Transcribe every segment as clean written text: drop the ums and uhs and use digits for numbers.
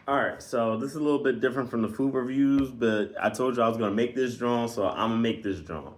All right, so this is a little bit different from the food reviews, but I told you I was gonna make this drawing, so I'm gonna make this drawing.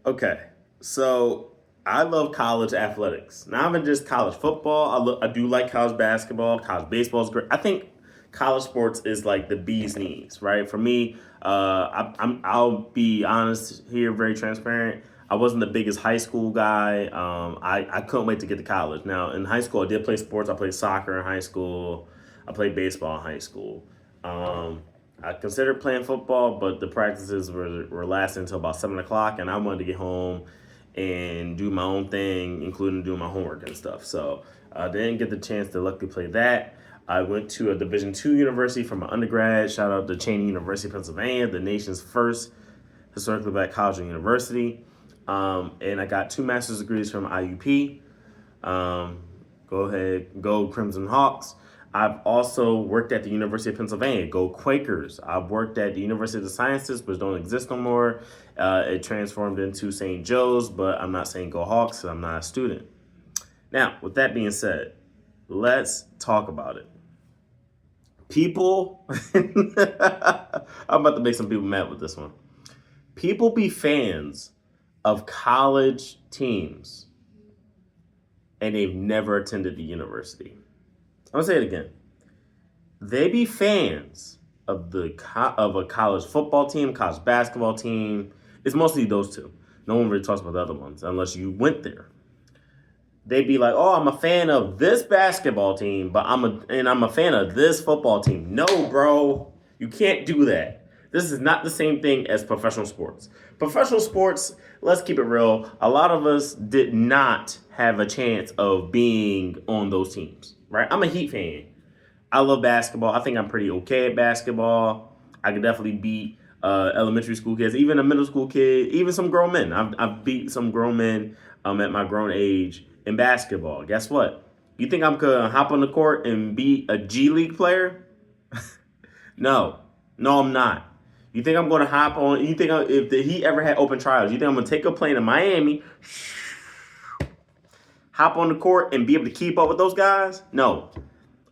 Okay, so I love college athletics. Not even just college football. I do like college basketball. College baseball is great. I think college sports is like the bee's knees, right? For me, I'll be honest here, very transparent. I wasn't the biggest high school guy. I couldn't wait to get to college. Now in high school, I did play sports. I played soccer in high school. I played baseball in high school. I considered playing football, but the practices were lasting until about 7 o'clock, and I wanted to get home and do my own thing, including doing my homework and stuff. So I didn't get the chance to luckily play that. I went to a Division II university for my undergrad. Shout out to Cheney University, Pennsylvania, the nation's first historically black college and university. And I got 2 master's degrees from IUP. Um, Go ahead, go Crimson Hawks. I've also worked at the University of Pennsylvania. Go Quakers. I've worked at the University of the Sciences, which don't exist no more. It transformed into St. Joe's, but I'm not saying go Hawks, 'cause I'm not a student. Now, with that being said, let's talk about it. People, I'm about to make some people mad with this one. People be fans of college teams and they've never attended the university. I'm gonna say it again. They be fans of of a college football team, college basketball team. It's mostly those two. No one really talks about the other ones unless you went there. They'd be like, "Oh, I'm a fan of this basketball team, but I'm a fan of this football team." No, bro, you can't do that. This is not the same thing as professional sports. Professional sports, let's keep it real. A lot of us did not have a chance of being on those teams, right? I'm a Heat fan. I love basketball. I think I'm pretty okay at basketball. I could definitely beat elementary school kids, even a middle school kid, even some grown men. I've beat some grown men at my grown age in basketball. Guess what? You think I'm gonna hop on the court and be a G League player? No, no, I'm not. You think I'm gonna hop on? You think if the Heat ever had open trials, you think I'm gonna take a plane to Miami, hop on the court, and be able to keep up with those guys? No,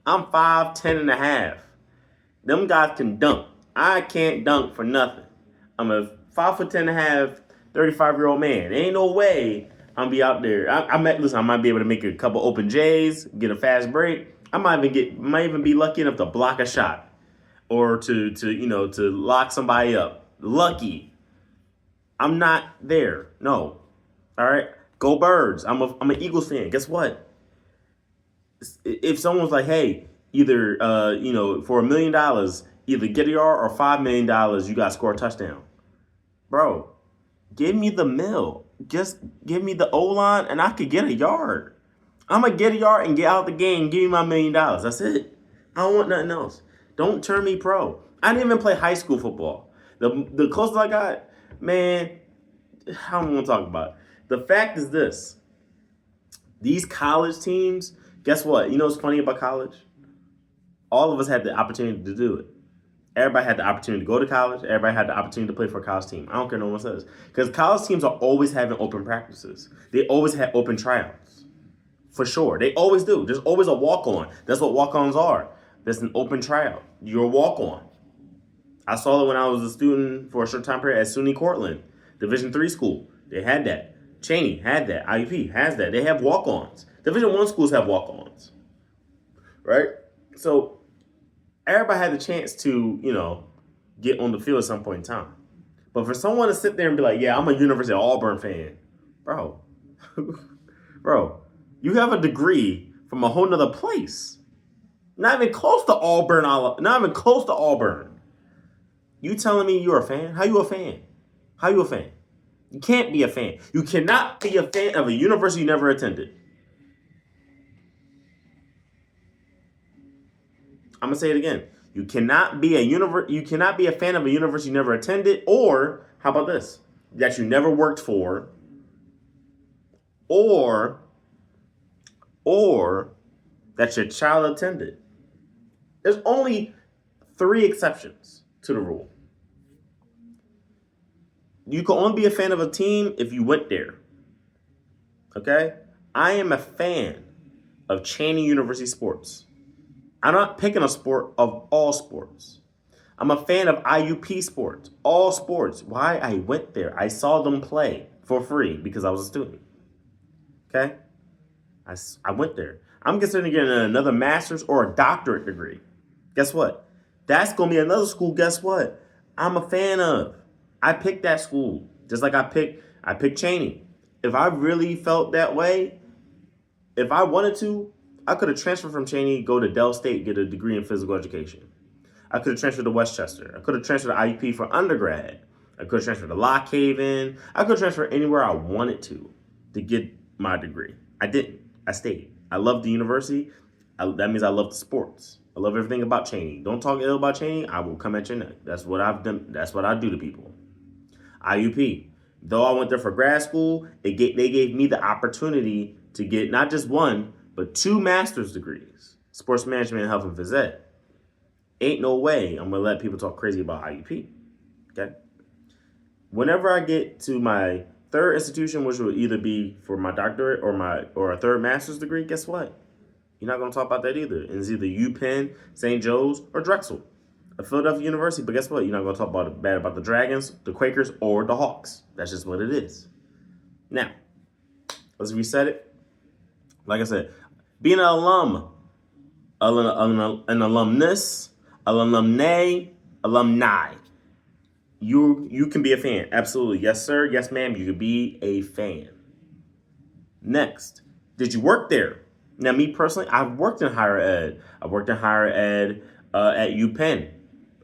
I'm 5'10" and a half. Them guys can dunk. I can't dunk for nothing. I'm a 5'10" and a half, 35-year-old man. There ain't no way I'm be out there. Listen, I might be able to make a couple open J's, get a fast break. I might even be lucky enough to block a shot or to lock somebody up. Lucky. I'm not there. No. All right. Go Birds. I'm an Eagles fan. Guess what? If someone's like, hey, either for $1 million, either get a yard or $5 million, you got to score a touchdown, bro. Give me the mill. Just give me the O line, and I could get a yard. I'm gonna get a yard and get out the game. Give me my $1 million. That's it. I don't want nothing else. Don't turn me pro. I didn't even play high school football. The closest I got, man. I don't want to talk about it. The fact is this: these college teams. Guess what? You know what's funny about college? All of us had the opportunity to do it. Everybody had the opportunity to go to college. Everybody had the opportunity to play for a college team. I don't care what no one says. Because college teams are always having open practices. They always have open tryouts. For sure. They always do. There's always a walk-on. That's what walk-ons are. There's an open tryout. You're a walk-on. I saw it when I was a student for a short time period at SUNY Cortland, Division III school. They had that. Cheney had that. IUP has that. They have walk-ons. Division I schools have walk-ons. Right? So everybody had the chance to, get on the field at some point in time. But for someone to sit there and be like, yeah, I'm a University of Auburn fan, bro, bro, you have a degree from a whole nother place. Not even close to Auburn. Not even close to Auburn. You telling me you're a fan? How you a fan? How you a fan? You can't be a fan. You cannot be a fan of a university you never attended. I'm gonna say it again. You cannot be You cannot be a fan of a university you never attended, or how about this? That you never worked for, or that your child attended. There's only 3 exceptions to the rule. You can only be a fan of a team if you went there. Okay? I am a fan of Cheney University sports. I'm not picking a sport of all sports. I'm a fan of IUP sports, all sports. Why? I went there. I saw them play for free because I was a student. Okay? I went there. I'm considering getting another master's or a doctorate degree. Guess what? That's going to be another school, guess what? I'm a fan of. I picked that school. Just like I picked Cheney. If I really felt that way, if I wanted to, I could have transferred from Cheney, go to Dell State, get a degree in physical education. I could have transferred to Westchester. I could have transferred to IUP for undergrad. I could have transferred to Lock Haven. I could have transferred anywhere I wanted to get my degree. I didn't. I stayed. I love the university. That means I love the sports. I love everything about Cheney. Don't talk ill about Cheney. I will come at your neck. That's what I've done. That's what I do to people. IUP. Though I went there for grad school, they gave me the opportunity to get not just one, but 2 master's degrees. Sports management and health and phys ed. Ain't no way I'm going to let people talk crazy about IUP. Okay? Whenever I get to my third institution, which will either be for my doctorate or a third master's degree, guess what? You're not going to talk about that either. And it's either UPenn, St. Joe's, or Drexel, a Philadelphia University. But guess what? You're not going to talk bad about the Dragons, the Quakers, or the Hawks. That's just what it is. Now, let's reset it. Like I said, being an alum, an alumnus, an alumni, alumni. You can be a fan. Absolutely. Yes, sir. Yes, ma'am. You could be a fan. Next, did you work there? Now, me personally, I've worked in higher ed. I worked in higher ed at UPenn.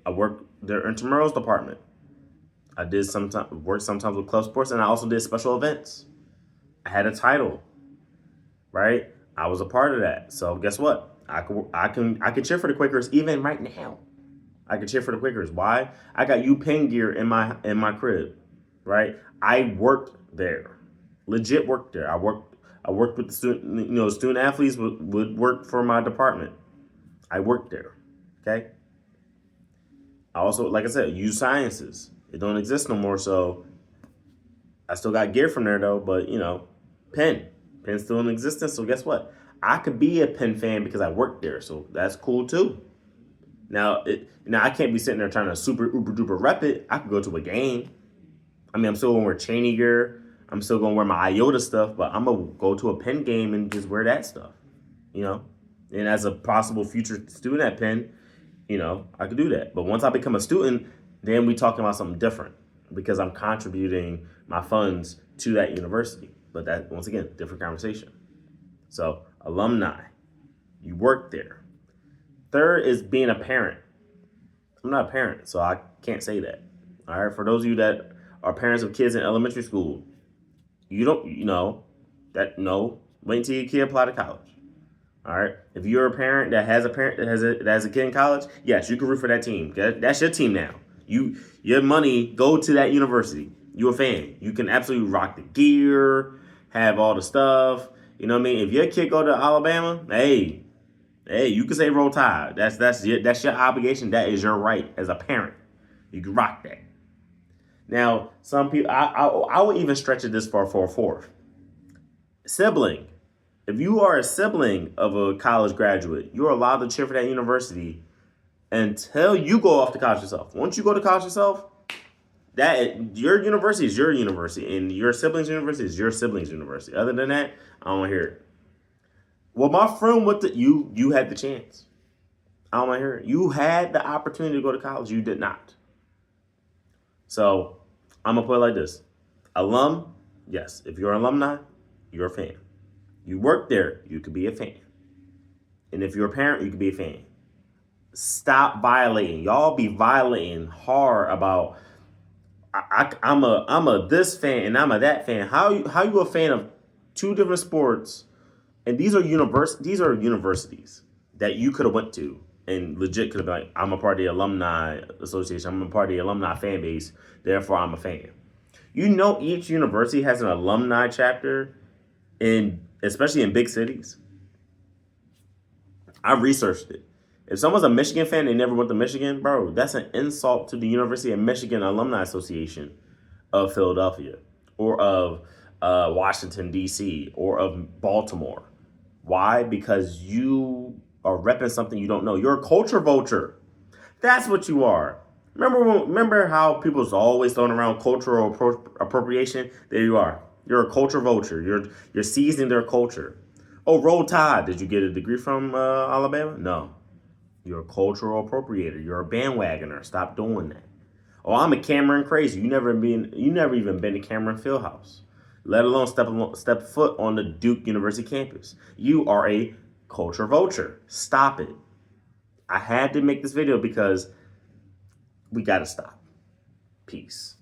I worked their intramurals department. I did work sometimes with club sports, and I also did special events. I had a title, right? I was a part of that. So guess what? I can cheer for the Quakers even right now. I can cheer for the Quakers. Why? I got UPenn gear in my crib, right? I worked there, legit worked there. I worked with the student athletes would work for my department. I worked there, okay? I also, like I said, use sciences. It don't exist no more, so I still got gear from there though. But Penn's still in existence. So guess what? I could be a Penn fan because I worked there, so that's cool too. Now I can't be sitting there trying to super uber duper rep it. I could go to a game. I mean, I'm still gonna wear Cheney gear. I'm still gonna wear my IOTA stuff, but I'm gonna go to a Penn game and just wear that stuff, And as a possible future student at Penn, I could do that. But once I become a student, then we talking about something different because I'm contributing my funds to that university. But that, once again, different conversation. So, alumni, you work there. Third is being a parent. I'm not a parent, so I can't say that. All right, for those of you that are parents of kids in elementary school, you don't, wait until your kid apply to college. All right. If you're a parent that has a kid in college, yes, you can root for that team. That's your team now. Your money go to that university. You're a fan. You can absolutely rock the gear, have all the stuff. You know what I mean? If your kid go to Alabama, hey, you can say Roll Tide. That's your obligation. That is your right as a parent. You can rock that. Now, some people, I would even stretch it this far for a fourth. Sibling. If you are a sibling of a college graduate, you're allowed to cheer for that university until you go off to college yourself. Once you go to college yourself, that your university is your university, and your sibling's university is your sibling's university. Other than that, I don't want to hear it. Well, my friend you had the chance. I don't want to hear it. You had the opportunity to go to college. You did not. So I'm gonna put it like this: alum, yes. If you're an alumni, you're a fan. You work there, you could be a fan. And if you're a parent, you could be a fan. Stop violating. Y'all be violating hard about I'm a this fan and I'm a that fan. How you a fan of 2 different sports? And these are universities that you could have went to and legit could have been like, I'm a part of the alumni association. I'm a part of the alumni fan base. Therefore, I'm a fan. Each university has an alumni chapter especially in big cities. I researched it. If someone's a Michigan fan, they never went to Michigan, bro, that's an insult to the University of Michigan Alumni Association of Philadelphia or of Washington, D.C. or of Baltimore. Why? Because you or repping something you don't know. You're a culture vulture. That's what you are. Remember how people's always throwing around cultural appropriation? There you are. You're a culture vulture. You're seizing their culture. Oh, Roll Tide. Did you get a degree from Alabama? No. You're a cultural appropriator. You're a bandwagoner. Stop doing that. Oh, I'm a Cameron crazy. You never even been to Cameron Fieldhouse, let alone step foot on the Duke University campus. You are a culture vulture. Stop it. I had to make this video because we gotta stop. Peace.